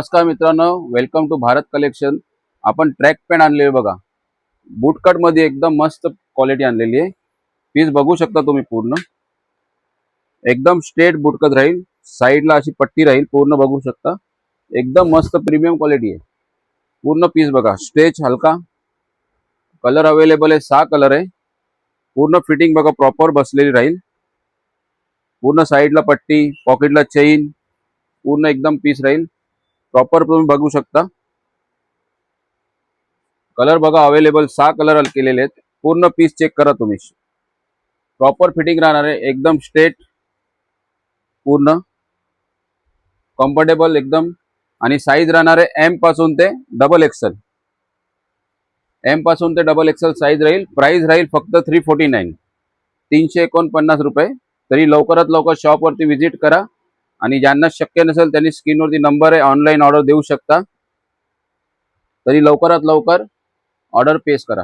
नमस्कार मित्रांनो, welcome to Bharat collection. आपण ट्रॅक पॅन्ट आणले बघा, बूटकट मध्ये एकदम मस्त क्वालिटी आणलेली आहे। पीस बघू शकता तुम्ही, पूर्ण एकदम स्ट्रेट बूटकट राहील, साइडला अशी पट्टी राहील, पूर्ण बघू शकता। एकदम मस्त प्रीमियम क्वालिटी आहे। पूर्ण पीस बघा, स्ट्रेच हलका, कलर अवेलेबल आहे, 6 कलर आहे। पूर्ण फिटिंग बघा, प्रॉपर बसलेली राहील। पूर्ण साइडला पट्टी, पॉकेटला चेन, पूर्ण एकदम पीस राहील प्रॉपर। तुम्ही बघू शकता, कलर बघा अवेलेबल, 6 कलर केलेले आहेत। पूर्ण पीस चेक करा तुम्ही, प्रॉपर फिटिंग राहणार आहे, एकदम स्ट्रेट, पूर्ण कम्फर्टेबल एकदम। आणि साईज राहणार आहे एम पासून ते डबल एक्सेल, एम पासून ते डबल एक्सेल साईज राहील। प्राइस राहील फक्त 349, 349 रुपये। तरी लवकरात लवकर शॉपवरती व्हिजिट करा, आणि ज्यांना शक्य नसेल त्यांनी स्क्रीनवरती नंबर आहे, ऑनलाईन ऑर्डर देऊ शकता। तरी लवकरात लवकर ऑर्डर प्लेस करा।